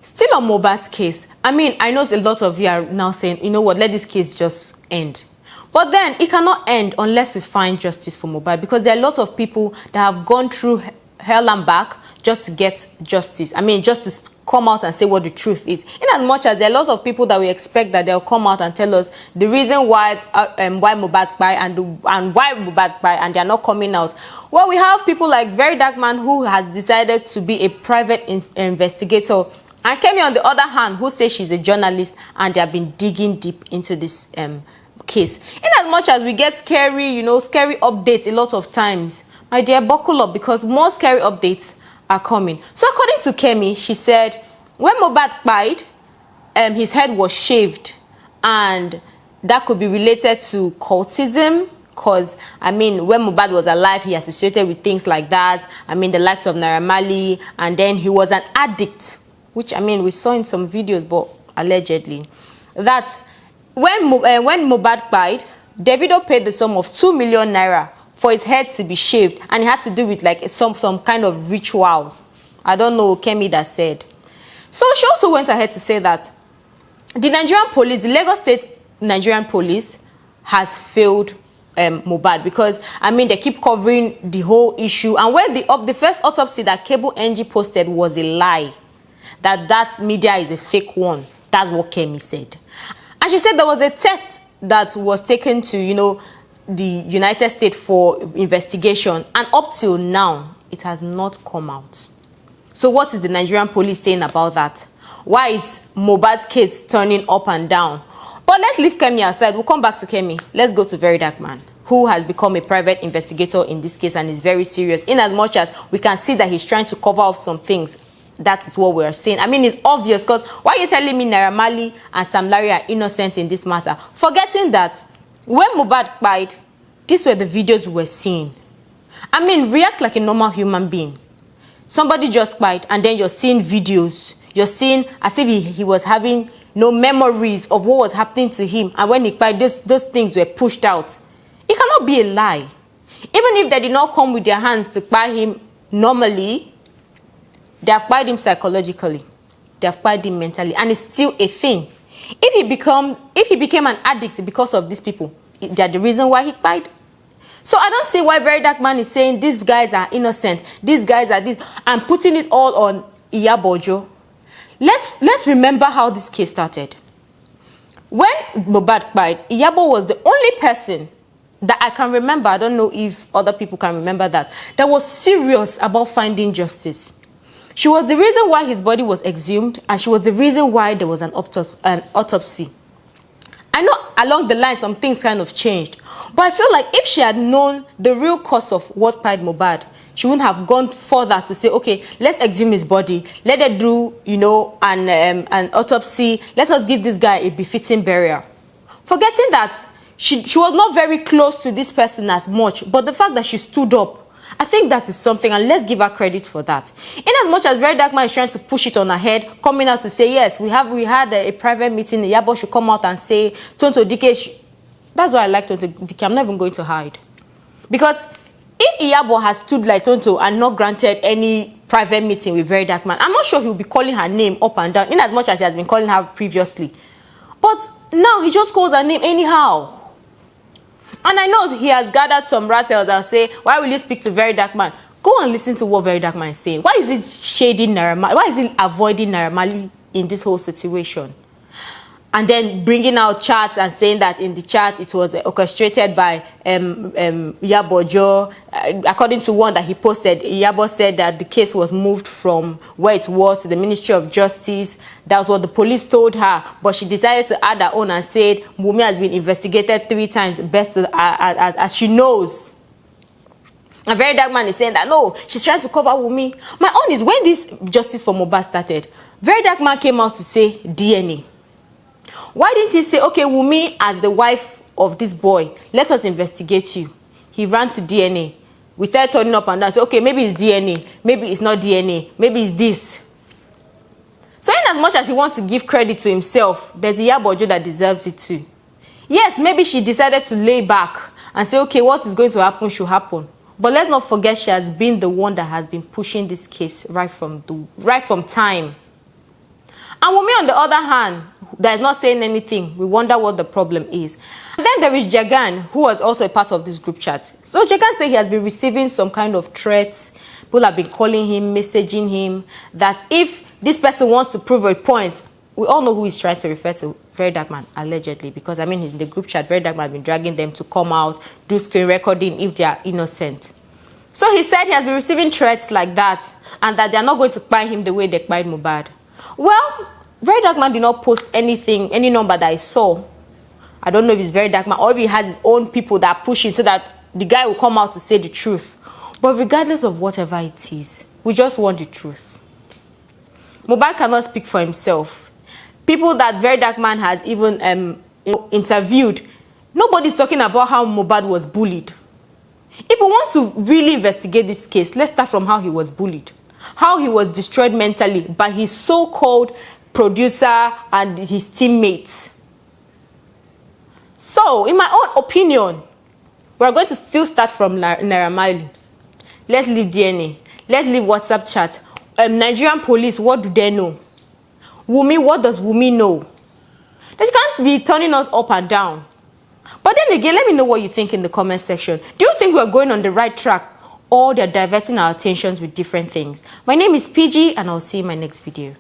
Still on Mohbad's case, I mean, I know a lot of you are now saying, you know what, let this case just end. But then it cannot end unless we find justice for Mohbad, because there are a lot of people that have gone through hell and back just to get justice. I mean, just to come out and say what the truth is. In as much as there are lots of people that we expect that they'll come out and tell us the reason why Mohbad died and why Mohbad died, and they're not coming out. Well, we have people like Very Dark Man, who has decided to be a private investigator, and Kemi, on the other hand, who says she's a journalist, and they have been digging deep into this case. In as much as we get scary, scary updates a lot of times, my dear, buckle up, because more scary updates are coming. So according to Kemi, she said when Mohbad died, his head was shaved, and that could be related to cultism, because I mean, when Mohbad was alive, he associated with things like that. I mean, the likes of Naira Marley, and then he was an addict, which I mean we saw in some videos, but allegedly, that when Mohbad died, Davido paid the sum of 2 million naira for his head to be shaved, and it had to do with like some kind of rituals. I don't know, Kemi that said. So she also went ahead to say that the Nigerian police, the Lagos State Nigerian police, has failed Mohbad, because I mean they keep covering the whole issue, and when the first autopsy that Cable NG posted was a lie, that media is a fake one. That's what Kemi said. And she said there was a test that was taken to the United States for investigation, and up till now it has not come out. So what is the Nigerian police saying about that? Why is Mohbad's case turning up and down? But let's leave Kemi aside. We'll come back to Kemi. Let's go to Very Dark Man, who has become a private investigator in this case and is very serious, in as much as we can see that he's trying to cover up some things. That is what we are saying. I mean, it's obvious, because why are you telling me Naira Marley and Sam Larry are innocent in this matter? Forgetting that when Mohbad died, these were the videos we were seeing. I mean, react like a normal human being. Somebody just died, and then you're seeing videos. You're seeing as if he was having no memories of what was happening to him. And when he died, those things were pushed out. It cannot be a lie. Even if they did not come with their hands to buy him normally, they have buyed him psychologically. They have buyed him mentally. And it's still a thing. If he became an addict because of these people, they're the reason why he died. So I don't see why Very Dark Man is saying these guys are innocent, these guys are this, and putting it all on Iyabo. Let's remember how this case started. When Mohbad died, Iyabo was the only person that I can remember, I don't know if other people can remember that was serious about finding justice. She was the reason why his body was exhumed, and she was the reason why there was an autopsy. I know along the line some things kind of changed, but I feel like if she had known the real cause of what died Mohbad, she wouldn't have gone further to say, okay, let's exhume his body, let her do, an autopsy, let us give this guy a befitting burial. Forgetting that she was not very close to this person as much, but the fact that she stood up, I think that is something, and let's give her credit for that. In as much as Very Dark Man is trying to push it on her head, coming out to say, yes, we had a private meeting, Iyabo should come out and say, Tonto Dike, that's why I like Tonto Dike. I'm not even going to hide. Because if Iyabo has stood like Tonto and not granted any private meeting with Very Dark Man, I'm not sure he'll be calling her name up and down, in as much as he has been calling her previously. But now he just calls her name anyhow. And I know he has gathered some rattles that say, why will you speak to Very Dark Man? Go and listen to what Very Dark Man is saying. Why is it shading Naira Marley? Why is it avoiding Naira Marley in this whole situation? And then bringing out charts and saying that in the chart it was orchestrated by Iyabo. According to one that he posted, Iyabo said that the case was moved from where it was to the Ministry of Justice. That was what the police told her, but she decided to add her own and said Wunmi has been investigated 3 times, best as she knows. And Very Dark Man is saying that no, she's trying to cover Wunmi. My own is, when this justice for Mohbad started, Very Dark Man came out to say DNA. Why didn't he say, okay, Wunmi, as the wife of this boy, let us investigate you? He ran to DNA. We started turning up and down. So, okay, maybe it's DNA. Maybe it's not DNA. Maybe it's this. So in as much as he wants to give credit to himself, there's Iyabo that deserves it too. Yes, maybe she decided to lay back and say, okay, what is going to happen should happen. But let's not forget she has been the one that has been pushing this case right from time. And Wunmi, on the other hand, that is not saying anything, we wonder what the problem is. And then there is Jagan, who was also a part of this group chat. So Jagan said he has been receiving some kind of threats. People have been calling him, messaging him, that if this person wants to prove a point, we all know who he's trying to refer to, Very Dark Man, allegedly, because I mean, he's in the group chat. Very Dark Man has been dragging them to come out, do screen recording if they are innocent. So he said he has been receiving threats like that, and that they are not going to kpai him the way they kpied Mohbad. Well, Very Dark Man did not post anything, any number that I saw. I don't know if it's Very Dark Man or if he has his own people that push it so that the guy will come out to say the truth. But regardless of whatever it is, we just want the truth. Mohbad cannot speak for himself. People that Very Dark Man has even interviewed, nobody's talking about how Mohbad was bullied. If we want to really investigate this case, let's start from how he was bullied. How he was destroyed mentally by his so-called producer and his teammates. So, in my own opinion, we're going to still start from N2MILLION. Let's leave DNA. Let's leave WhatsApp chat. Nigerian police, what do they know? Wunmi, what does Wunmi know? That you can't be turning us up and down. But then again, let me know what you think in the comment section. Do you think we're going on the right track, or they're diverting our attentions with different things? My name is PG, and I'll see you in my next video.